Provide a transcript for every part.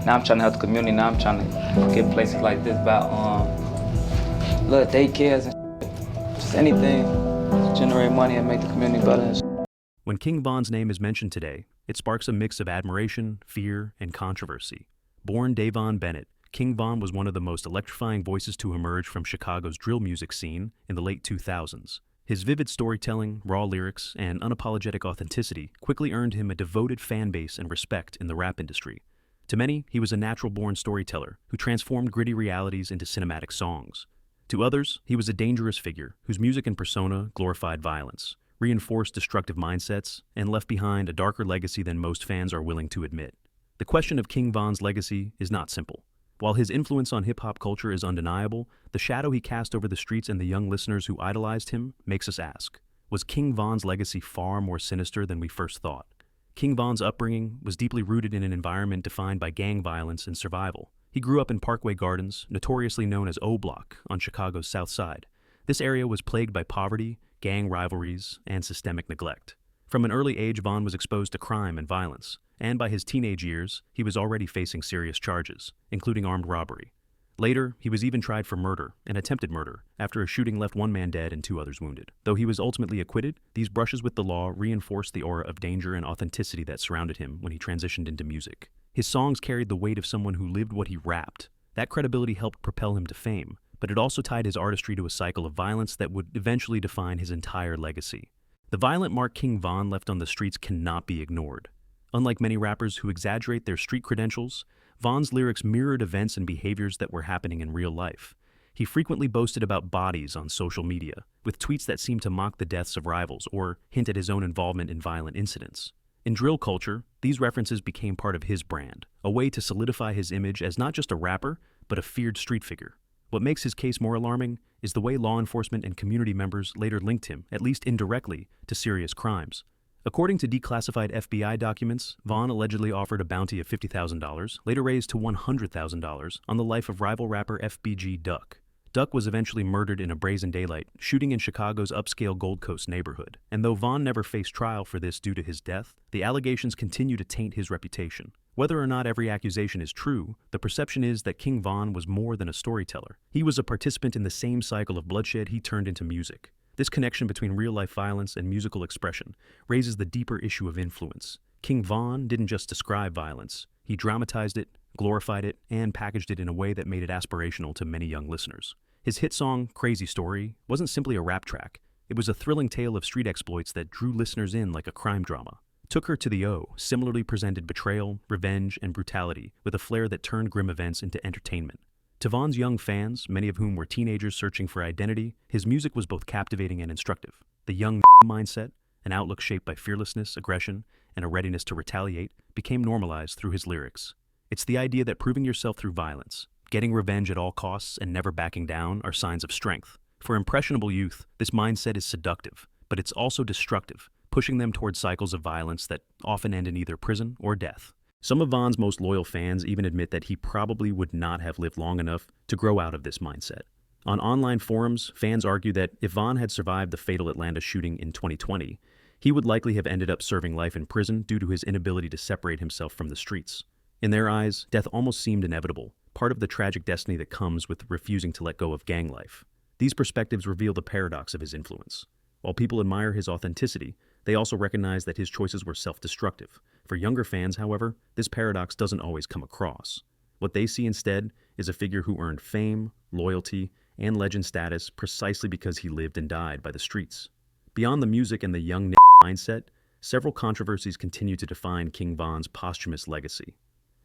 Now I'm trying to help the community. Now I'm trying to get places like this about little daycares and just anything to generate money and make the community better and When King Von's name is mentioned today, it sparks a mix of admiration, fear, and controversy. Born Dayvon Bennett, King Von was one of the most electrifying voices to emerge from Chicago's drill music scene in the late 2000s. His vivid storytelling, raw lyrics, and unapologetic authenticity quickly earned him a devoted fan base and respect in the rap industry. To many, he was a natural-born storyteller who transformed gritty realities into cinematic songs. To others, he was a dangerous figure whose music and persona glorified violence, reinforced destructive mindsets, and left behind a darker legacy than most fans are willing to admit. The question of King Von's legacy is not simple. While his influence on hip-hop culture is undeniable, the shadow he cast over the streets and the young listeners who idolized him makes us ask, was King Von's legacy far more sinister than we first thought? King Von's upbringing was deeply rooted in an environment defined by gang violence and survival. He grew up in Parkway Gardens, notoriously known as O Block, on Chicago's South Side. This area was plagued by poverty, gang rivalries, and systemic neglect. From an early age, Von was exposed to crime and violence, and by his teenage years, he was already facing serious charges, including armed robbery. Later, he was even tried for murder and attempted murder after a shooting left one man dead and two others wounded. Though he was ultimately acquitted, these brushes with the law reinforced the aura of danger and authenticity that surrounded him when he transitioned into music. His songs carried the weight of someone who lived what he rapped. That credibility helped propel him to fame, but it also tied his artistry to a cycle of violence that would eventually define his entire legacy. The violent mark King Von left on the streets cannot be ignored. Unlike many rappers who exaggerate their street credentials, Von's lyrics mirrored events and behaviors that were happening in real life. He frequently boasted about bodies on social media, with tweets that seemed to mock the deaths of rivals or hint at his own involvement in violent incidents. In drill culture, these references became part of his brand, a way to solidify his image as not just a rapper, but a feared street figure. What makes his case more alarming is the way law enforcement and community members later linked him, at least indirectly, to serious crimes. According to declassified FBI documents, Von allegedly offered a bounty of $50,000, later raised to $100,000, on the life of rival rapper FBG Duck. Duck was eventually murdered in a brazen daylight shooting in Chicago's upscale Gold Coast neighborhood. And though Von never faced trial for this due to his death, the allegations continue to taint his reputation. Whether or not every accusation is true, the perception is that King Von was more than a storyteller. He was a participant in the same cycle of bloodshed he turned into music. This connection between real-life violence and musical expression raises the deeper issue of influence. King Von didn't just describe violence. He dramatized it, glorified it, and packaged it in a way that made it aspirational to many young listeners. His hit song, Crazy Story, wasn't simply a rap track. It was a thrilling tale of street exploits that drew listeners in like a crime drama. Took Her to the O similarly presented betrayal, revenge, and brutality with a flair that turned grim events into entertainment. To Von's young fans, many of whom were teenagers searching for identity, his music was both captivating and instructive. The young mindset, an outlook shaped by fearlessness, aggression, and a readiness to retaliate, became normalized through his lyrics. It's the idea that proving yourself through violence, getting revenge at all costs, and never backing down are signs of strength. For impressionable youth, this mindset is seductive, but it's also destructive, pushing them towards cycles of violence that often end in either prison or death. Some of Von's most loyal fans even admit that he probably would not have lived long enough to grow out of this mindset. On online forums, fans argue that if Von had survived the fatal Atlanta shooting in 2020, he would likely have ended up serving life in prison due to his inability to separate himself from the streets. In their eyes, death almost seemed inevitable, part of the tragic destiny that comes with refusing to let go of gang life. These perspectives reveal the paradox of his influence. While people admire his authenticity, they also recognize that his choices were self-destructive. For younger fans, however, this paradox doesn't always come across. What they see instead is a figure who earned fame, loyalty, and legend status precisely because he lived and died by the streets. Beyond the music and the young mindset, several controversies continue to define King Von's posthumous legacy.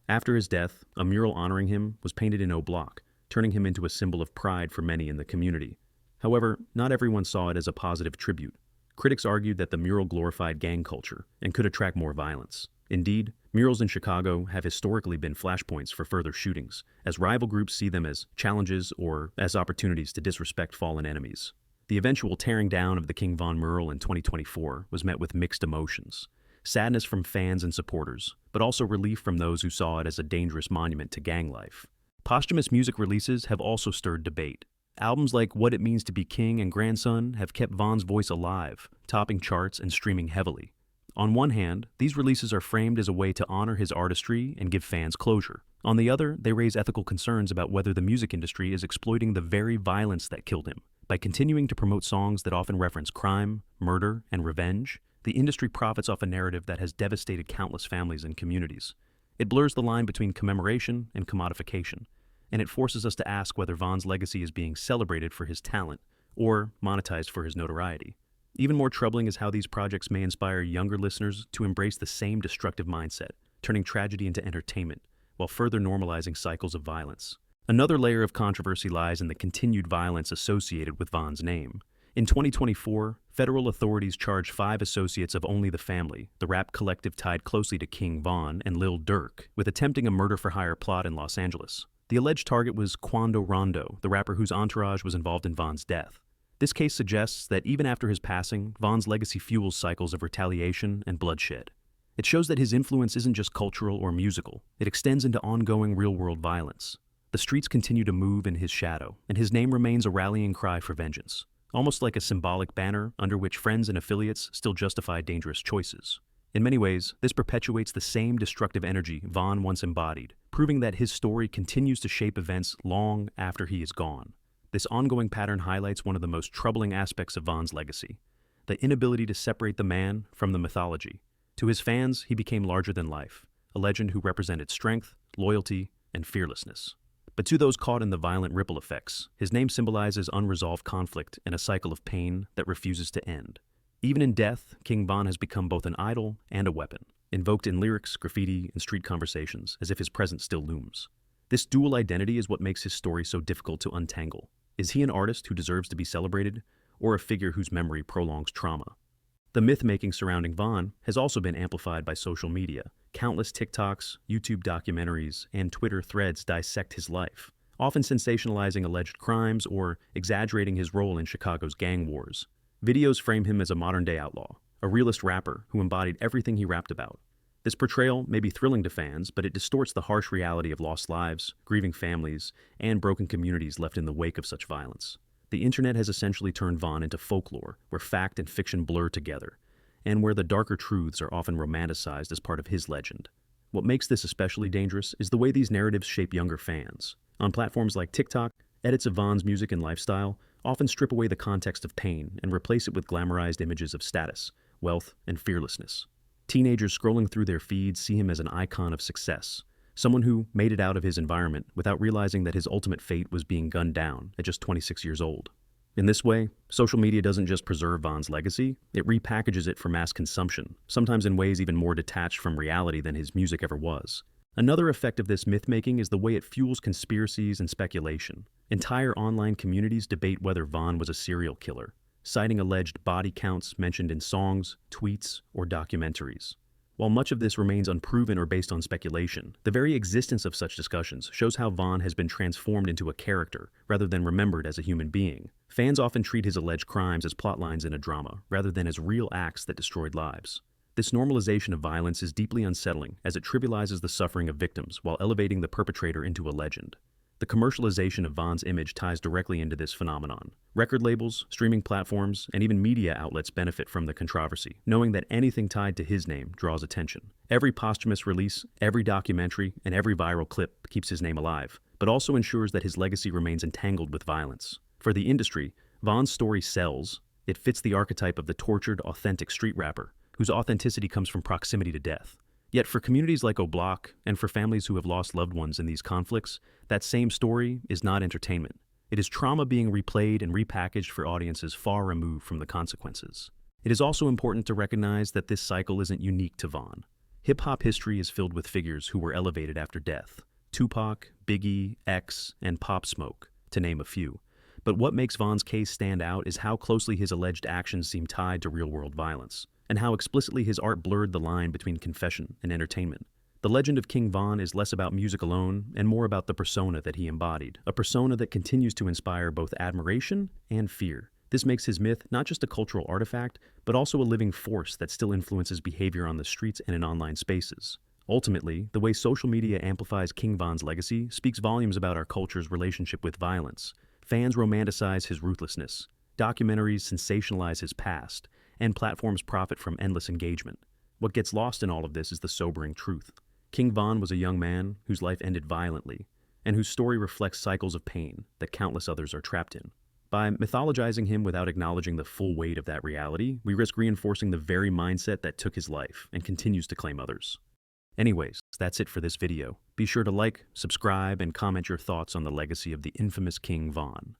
After his death, a mural honoring him was painted in O Block, turning him into a symbol of pride for many in the community. However, not everyone saw it as a positive tribute. Critics argued that the mural glorified gang culture and could attract more violence. Indeed, murals in Chicago have historically been flashpoints for further shootings, as rival groups see them as challenges or as opportunities to disrespect fallen enemies. The eventual tearing down of the King Von mural in 2024 was met with mixed emotions. Sadness from fans and supporters, but also relief from those who saw it as a dangerous monument to gang life. Posthumous music releases have also stirred debate. Albums like What It Means to Be King and Grandson have kept Von's voice alive, topping charts and streaming heavily. On one hand, these releases are framed as a way to honor his artistry and give fans closure. On the other, they raise ethical concerns about whether the music industry is exploiting the very violence that killed him. By continuing to promote songs that often reference crime, murder, and revenge, the industry profits off a narrative that has devastated countless families and communities. It blurs the line between commemoration and commodification, and it forces us to ask whether Von's legacy is being celebrated for his talent or monetized for his notoriety. Even more troubling is how these projects may inspire younger listeners to embrace the same destructive mindset, turning tragedy into entertainment, while further normalizing cycles of violence. Another layer of controversy lies in the continued violence associated with Von's name. In 2024, federal authorities charged 5 associates of Only the Family, the rap collective tied closely to King Von and Lil Durk, with attempting a murder-for-hire plot in Los Angeles. The alleged target was Quando Rondo, the rapper whose entourage was involved in Von's death. This case suggests that even after his passing, Von's legacy fuels cycles of retaliation and bloodshed. It shows that his influence isn't just cultural or musical, it extends into ongoing real-world violence. The streets continue to move in his shadow, and his name remains a rallying cry for vengeance, almost like a symbolic banner under which friends and affiliates still justify dangerous choices. In many ways, this perpetuates the same destructive energy Von once embodied, proving that his story continues to shape events long after he is gone. This ongoing pattern highlights one of the most troubling aspects of Von's legacy, the inability to separate the man from the mythology. To his fans, he became larger than life, a legend who represented strength, loyalty, and fearlessness. But to those caught in the violent ripple effects, his name symbolizes unresolved conflict and a cycle of pain that refuses to end. Even in death, King Von has become both an idol and a weapon, invoked in lyrics, graffiti, and street conversations, as if his presence still looms. This dual identity is what makes his story so difficult to untangle. Is he an artist who deserves to be celebrated, or a figure whose memory prolongs trauma? The myth-making surrounding Von has also been amplified by social media. Countless TikToks, YouTube documentaries, and Twitter threads dissect his life, often sensationalizing alleged crimes or exaggerating his role in Chicago's gang wars. Videos frame him as a modern-day outlaw, a realist rapper who embodied everything he rapped about. This portrayal may be thrilling to fans, but it distorts the harsh reality of lost lives, grieving families, and broken communities left in the wake of such violence. The internet has essentially turned Von into folklore, where fact and fiction blur together, and where the darker truths are often romanticized as part of his legend. What makes this especially dangerous is the way these narratives shape younger fans. On platforms like TikTok, edits of Von's music and lifestyle often strip away the context of pain and replace it with glamorized images of status, wealth, and fearlessness. Teenagers scrolling through their feeds see him as an icon of success, someone who made it out of his environment without realizing that his ultimate fate was being gunned down at just 26 years old. In this way, social media doesn't just preserve Von's legacy, it repackages it for mass consumption, sometimes in ways even more detached from reality than his music ever was. Another effect of this myth-making is the way it fuels conspiracies and speculation. Entire online communities debate whether Von was a serial killer, citing alleged body counts mentioned in songs, tweets, or documentaries. While much of this remains unproven or based on speculation, the very existence of such discussions shows how Von has been transformed into a character rather than remembered as a human being. Fans often treat his alleged crimes as plotlines in a drama rather than as real acts that destroyed lives. This normalization of violence is deeply unsettling as it trivializes the suffering of victims while elevating the perpetrator into a legend. The commercialization of Von's image ties directly into this phenomenon. Record labels, streaming platforms, and even media outlets benefit from the controversy, knowing that anything tied to his name draws attention. Every posthumous release, every documentary, and every viral clip keeps his name alive, but also ensures that his legacy remains entangled with violence. For the industry, Von's story sells. It fits the archetype of the tortured, authentic street rapper, whose authenticity comes from proximity to death. Yet for communities like O'Block, and for families who have lost loved ones in these conflicts, that same story is not entertainment. It is trauma being replayed and repackaged for audiences far removed from the consequences. It is also important to recognize that this cycle isn't unique to Von. Hip-hop history is filled with figures who were elevated after death. Tupac, Biggie, X, and Pop Smoke, to name a few. But what makes Von's case stand out is how closely his alleged actions seem tied to real-world violence, and how explicitly his art blurred the line between confession and entertainment. The legend of King Von is less about music alone and more about the persona that he embodied, a persona that continues to inspire both admiration and fear. This makes his myth not just a cultural artifact, but also a living force that still influences behavior on the streets and in online spaces. Ultimately, the way social media amplifies King Von's legacy speaks volumes about our culture's relationship with violence. Fans romanticize his ruthlessness, documentaries sensationalize his past, and platforms profit from endless engagement. What gets lost in all of this is the sobering truth. King Von was a young man whose life ended violently, and whose story reflects cycles of pain that countless others are trapped in. By mythologizing him without acknowledging the full weight of that reality, we risk reinforcing the very mindset that took his life and continues to claim others. Anyways, that's it for this video. Be sure to like, subscribe, and comment your thoughts on the legacy of the infamous King Von.